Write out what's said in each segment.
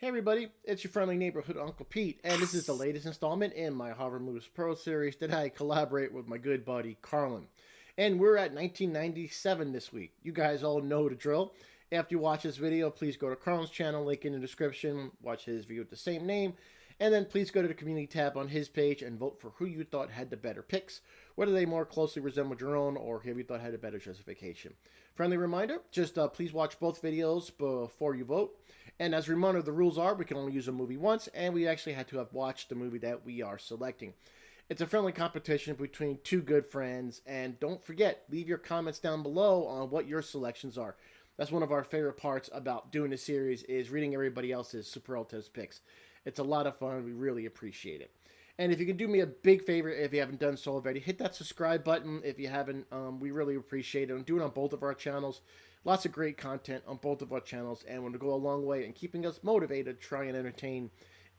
Hey everybody, it's your friendly neighborhood Uncle Pete, and this is the latest installment in my Horror Movies Pro series that I collaborate with my good buddy Carlin. And we're at 1997 this week. You guys all know the drill. After you watch this video, please go to Carlin's channel, link in the description, watch his video with the same name, and then please go to the community tab on his page and vote for who you thought had the better picks, whether they more closely resembled your own or who you thought had a better justification. Friendly reminder, just please watch both videos before you vote. And as a reminder, the rules are we can only use a movie once, and we actually had to have watched the movie that we are selecting. It's a friendly competition between two good friends, and don't forget, leave your comments down below on what your selections are. That's one of our favorite parts about doing this series is reading everybody else's Superlatives picks. It's a lot of fun. We really appreciate it. And if you can do me a big favor, if you haven't done so already, hit that subscribe button. If you haven't, we really appreciate it. I'm doing it on both of our channels. Lots of great content on both of our channels, and want to go a long way in keeping us motivated to try and entertain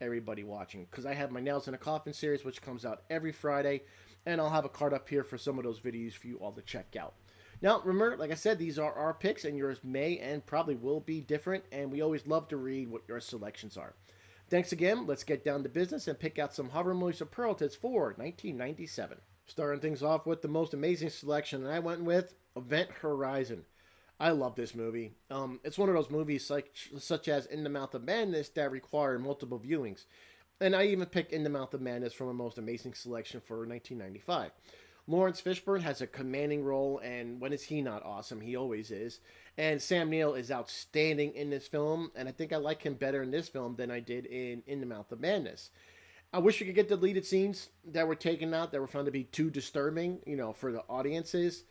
everybody watching. Because I have my Nails in a Coffin series, which comes out every Friday, and I'll have a card up here for some of those videos for you all to check out. Now, remember, like I said, these are our picks, and yours may and probably will be different, and we always love to read what your selections are. Thanks again. Let's get down to business and pick out some horror movie superlatives for 1997. Starting things off with the most amazing selection, and I went with Event Horizon. I love this movie. It's one of those movies such as In the Mouth of Madness that require multiple viewings. And I even picked In the Mouth of Madness from a most amazing selection for 1995. Lawrence Fishburne has a commanding role, and when is he not awesome? He always is. And Sam Neill is outstanding in this film, and I think I like him better in this film than I did in the Mouth of Madness. I wish we could get deleted scenes that were taken out that were found to be too disturbing, for the audiences.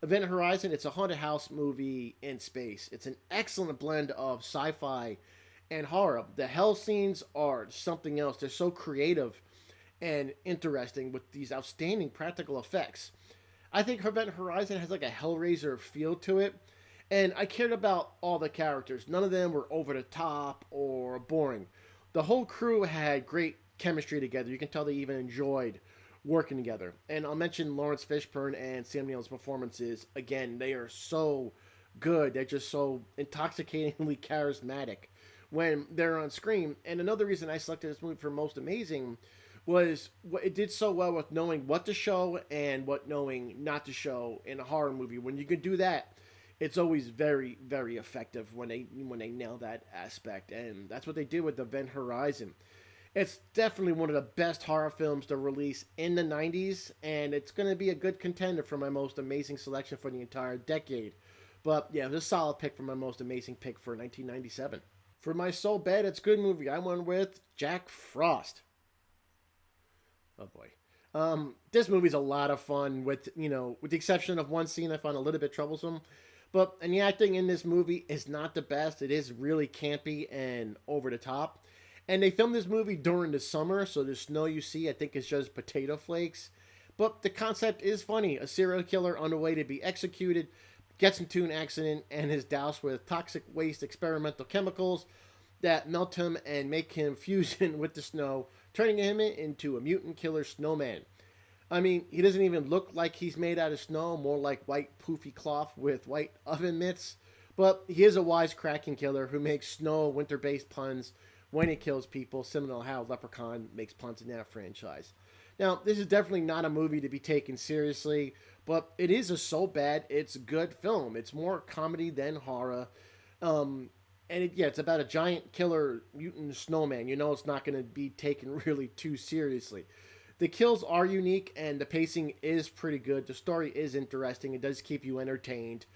Event Horizon, it's a haunted house movie in space. It's an excellent blend of sci-fi and horror. The hell scenes are something else. They're so creative and interesting with these outstanding practical effects. I think Event Horizon has like a Hellraiser feel to it, and I cared about all the characters. None of them were over the top or boring. The whole crew had great chemistry together. You can tell they even enjoyed working together. And I'll mention Lawrence Fishburne and Sam Neill's performances again. They are so good. They're just so intoxicatingly charismatic when they're on screen. And another reason I selected this movie for most amazing was it did so well with knowing what to show and what knowing not to show in a horror movie. When you can do that, it's always very, very effective when they nail that aspect. And that's what they did with Event Horizon. It's definitely one of the best horror films to release in the 90s, and it's going to be a good contender for my most amazing selection for the entire decade. But yeah, it was a solid pick for my most amazing pick for 1997. For my So Bad It's Good movie, I went with Jack Frost. Oh boy. This movie's a lot of fun with the exception of one scene I found a little bit troublesome. And the acting in this movie is not the best. It is really campy and over the top. And they filmed this movie during the summer, so the snow you see, I think, is just potato flakes. But the concept is funny. A serial killer on the way to be executed gets into an accident and is doused with toxic waste experimental chemicals that melt him and make him fusion with the snow, turning him into a mutant killer snowman. I mean, he doesn't even look like he's made out of snow, more like white poofy cloth with white oven mitts. But he is a wisecracking killer who makes snow winter-based puns when he kills people, similar to how Leprechaun makes puns in that franchise. Now, this is definitely not a movie to be taken seriously, but it is a so bad it's good film. It's more comedy than horror. It's about a giant killer mutant snowman. It's not going to be taken really too seriously. The kills are unique, and the pacing is pretty good. The story is interesting. It does keep you entertained.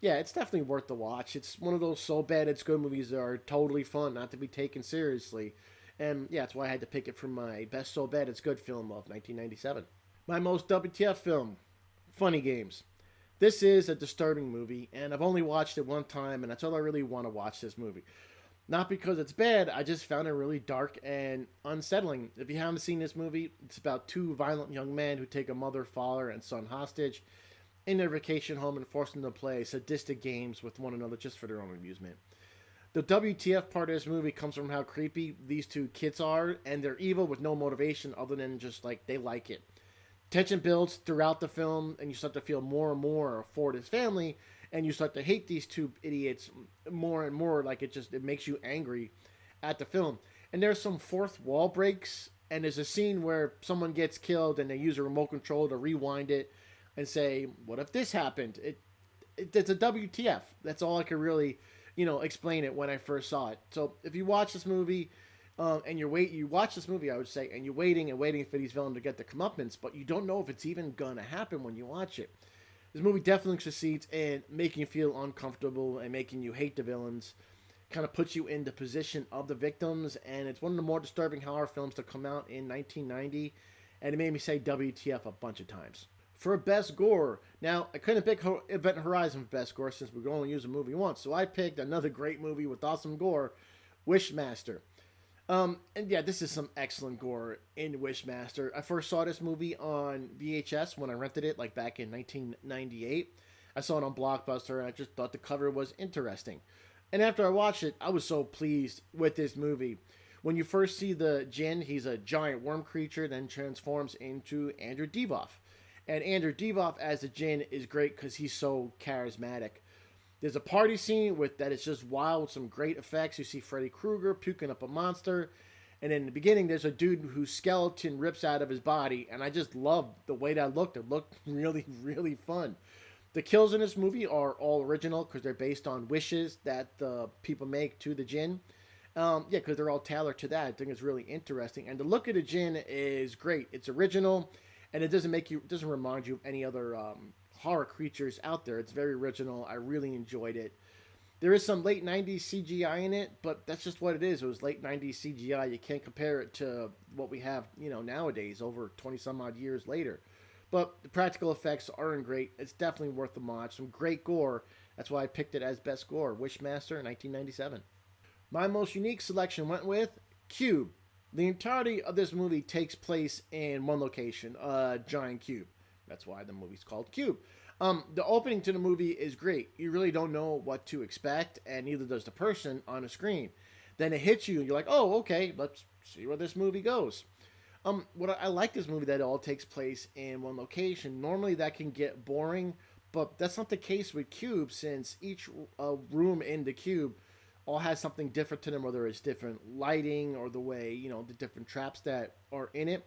Yeah, it's definitely worth the watch. It's one of those so bad it's good movies that are totally fun, not to be taken seriously. And yeah, that's why I had to pick it for my best so bad it's good film of 1997. My most WTF film, Funny Games. This is a disturbing movie, and I've only watched it one time, and that's all I really want to watch this movie. Not because it's bad, I just found it really dark and unsettling. If you haven't seen this movie, it's about two violent young men who take a mother, father, and son hostage in their vacation home and force them to play sadistic games with one another just for their own amusement. The WTF part of this movie comes from how creepy these two kids are, and they're evil with no motivation other than just like they like it. Tension builds throughout the film, and you start to feel more and more for this family, and you start to hate these two idiots more and more. Like it makes you angry at the film. And there's some fourth wall breaks, and there's a scene where someone gets killed, and they use a remote control to rewind it and say, "What if this happened?" It's a WTF. That's all I could really, explain it when I first saw it. So if you watch this movie, and you watch this movie, I would say, and you're waiting and waiting for these villains to get the comeuppance, but you don't know if it's even gonna happen when you watch it. This movie definitely succeeds in making you feel uncomfortable and making you hate the villains. Kind of puts you in the position of the victims, and it's one of the more disturbing horror films to come out in 1990, and it made me say WTF a bunch of times. For best gore, now I couldn't pick Event Horizon for best gore since we could only use a movie once, so I picked another great movie with awesome gore, Wishmaster. And yeah, this is some excellent gore in Wishmaster. I first saw this movie on VHS when I rented it, like back in 1998. I saw it on Blockbuster, and I just thought the cover was interesting. And after I watched it, I was so pleased with this movie. When you first see the Jinn, he's a giant worm creature, then transforms into Andrew Divoff. And Andrew Divoff as a Jinn is great because he's so charismatic. There's a party scene with that is just wild with some great effects. You see Freddy Krueger puking up a monster. And in the beginning, there's a dude whose skeleton rips out of his body. And I just love the way that looked. It looked really, really fun. The kills in this movie are all original because they're based on wishes that the people make to the Jinn. Yeah, because they're all tailored to that. I think it's really interesting. And the look of the Jinn is great. It's original, and it doesn't remind you of any other horror creatures out there. It's very original. I really enjoyed it. There is some late 90s CGI in it, but that's just what it is. It was late 90s CGI. You can't compare it to what we have, nowadays, over 20 some odd years later. But the practical effects aren't great. It's definitely worth the watch. Some great gore. That's why I picked it as best gore. Wishmaster, 1997. My most unique selection went with Cube. The entirety of this movie takes place in one location, a giant cube. That's why the movie's called Cube. The opening to the movie is great. You really don't know what to expect, and neither does the person on the screen. Then it hits you, and you're like, oh, okay, let's see where this movie goes. What I like this movie that it all takes place in one location. Normally that can get boring, but that's not the case with Cube since each room in the cube all has something different to them, whether it's different lighting or the way, the different traps that are in it.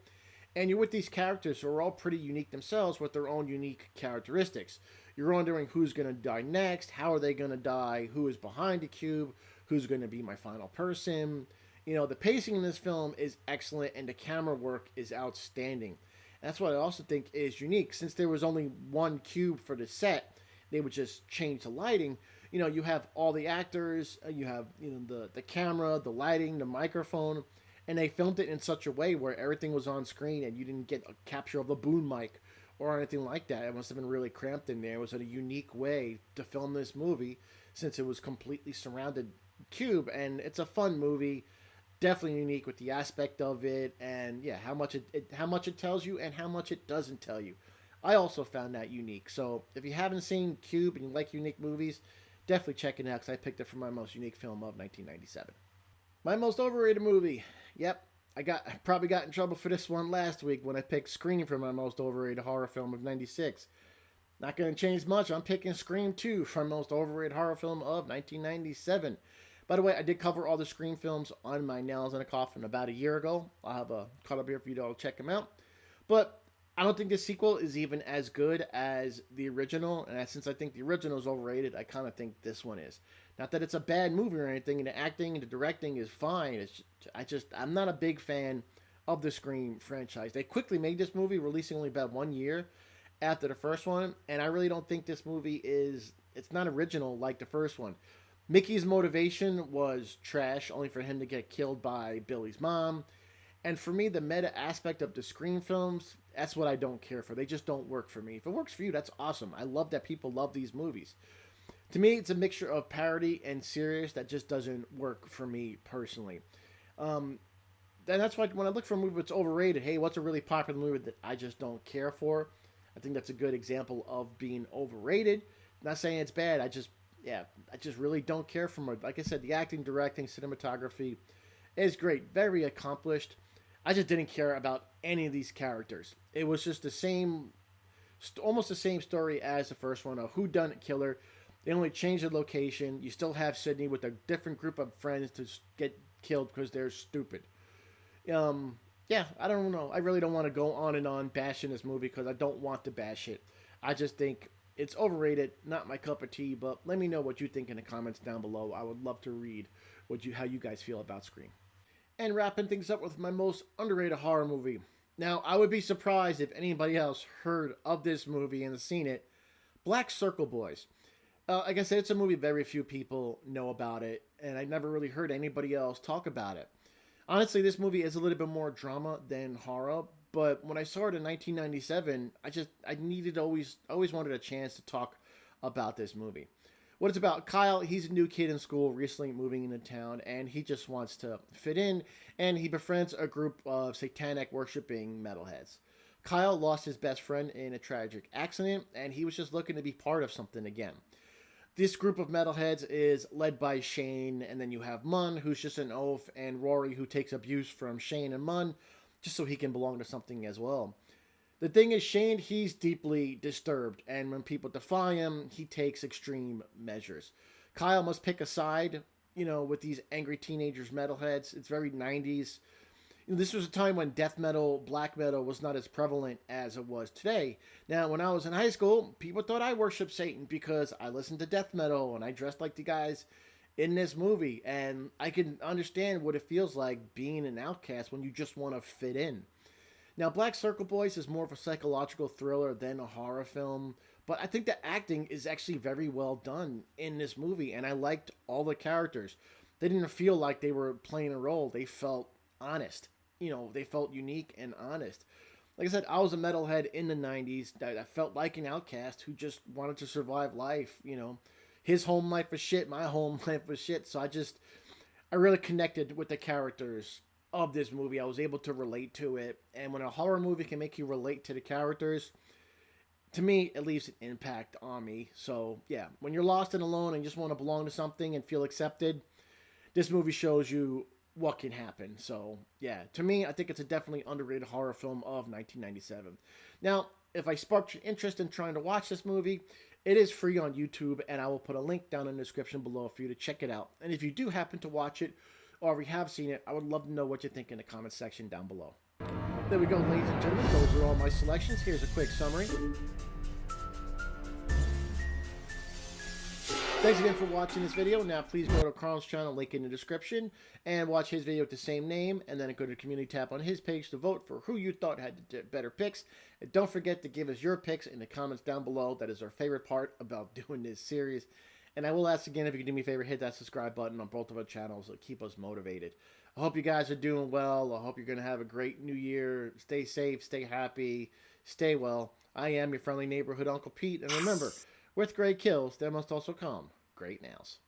And you're with these characters who are all pretty unique themselves with their own unique characteristics. You're wondering who's going to die next, how are they going to die, who is behind the cube, who's going to be my final person. The pacing in this film is excellent and the camera work is outstanding. And that's what I also think is unique. Since there was only one cube for the set, they would just change the lighting. You have all the actors, you have the camera, the lighting, the microphone, and they filmed it in such a way where everything was on screen and you didn't get a capture of the boom mic or anything like that. It must have been really cramped in there. It was a unique way to film this movie since it was completely surrounded cube, and it's a fun movie. Definitely unique with the aspect of it, and yeah, how much it tells you and how much it doesn't tell you. I also found that unique. So if you haven't seen Cube and you like unique movies, definitely check it out because I picked it for my most unique film of 1997. My most overrated movie. Yep, I probably got in trouble for this one last week when I picked Scream for my most overrated horror film of '96. Not going to change much. I'm picking Scream 2 for my most overrated horror film of 1997. By the way, I did cover all the Scream films on my Nails in a Coffin about a year ago. I'll have a cut up here for you to all check them out. But I don't think the sequel is even as good as the original. And since I think the original is overrated, I kind of think this one is. Not that it's a bad movie or anything, and the acting and the directing is fine. I'm not a big fan of the Scream franchise. They quickly made this movie, releasing only about 1 year after the first one. And I really don't think this movie it's not original like the first one. Mickey's motivation was trash, only for him to get killed by Billy's mom. And for me, the meta aspect of the Scream films, that's what I don't care for. They just don't work for me. If it works for you, that's awesome. I love that people love these movies. To me, it's a mixture of parody and serious that just doesn't work for me personally. And that's why when I look for a movie that's overrated, hey, what's a really popular movie that I just don't care for? I think that's a good example of being overrated. I'm not saying it's bad. I just really don't care for it. Like I said, the acting, directing, cinematography is great. Very accomplished. I just didn't care about any of these characters. It was just almost the same story as the first one, a whodunit killer. They only changed the location. You still have Sydney with a different group of friends to get killed because they're stupid. Yeah, I don't know. I really don't want to go on and on bashing this movie because I don't want to bash it. I just think it's overrated, not my cup of tea. But let me know what you think in the comments down below. I would love to read how you guys feel about Scream. And wrapping things up with my most underrated horror movie. Now, I would be surprised if anybody else heard of this movie and seen it. Black Circle Boys. Like I said, it's a movie very few people know about it, and I never really heard anybody else talk about it. Honestly, this movie is a little bit more drama than horror, but when I saw it in 1997, I needed always wanted a chance to talk about this movie. What it's about, Kyle, he's a new kid in school, recently moving into town, and he just wants to fit in, and he befriends a group of satanic worshipping metalheads. Kyle lost his best friend in a tragic accident, and he was just looking to be part of something again. This group of metalheads is led by Shane, and then you have Munn, who's just an oaf, and Rory, who takes abuse from Shane and Munn, just so he can belong to something as well. The thing is, Shane, he's deeply disturbed, and when people defy him, he takes extreme measures. Kyle must pick a side, with these angry teenagers, metalheads. It's very 90s. This was a time when death metal, black metal was not as prevalent as it was today. Now, when I was in high school, people thought I worshiped Satan because I listened to death metal and I dressed like the guys in this movie. And I can understand what it feels like being an outcast when you just want to fit in. Now, Black Circle Boys is more of a psychological thriller than a horror film, but I think the acting is actually very well done in this movie, and I liked all the characters. They didn't feel like they were playing a role. They felt honest. They felt unique and honest. Like I said, I was a metalhead in the 90s that I felt like an outcast who just wanted to survive life. His home life was shit, my home life was shit, so I really connected with the characters of this movie. I was able to relate to it, and when a horror movie can make you relate to the characters, to me, it leaves an impact on me. So, yeah, when you're lost and alone and just want to belong to something and feel accepted, this movie shows you what can happen. So, yeah, to me, I think it's a definitely underrated horror film of 1997. Now, if I sparked your interest in trying to watch this movie, it is free on YouTube, and I will put a link down in the description below for you to check it out. And if you do happen to watch it, or if you have seen it, I would love to know what you think in the comments section down below. There we go, ladies and gentlemen. Those are all my selections. Here's a quick summary. Thanks again for watching this video. Now, please go to Carl's channel, link in the description, and watch his video with the same name, and then go to the community tab on his page to vote for who you thought had the better picks. And don't forget to give us your picks in the comments down below. That is our favorite part about doing this series. And I will ask again, if you can do me a favor, hit that subscribe button on both of our channels. It'll keep us motivated. I hope you guys are doing well. I hope you're going to have a great new year. Stay safe, stay happy, stay well. I am your friendly neighborhood Uncle Pete. And remember, with great kills, there must also come great nails.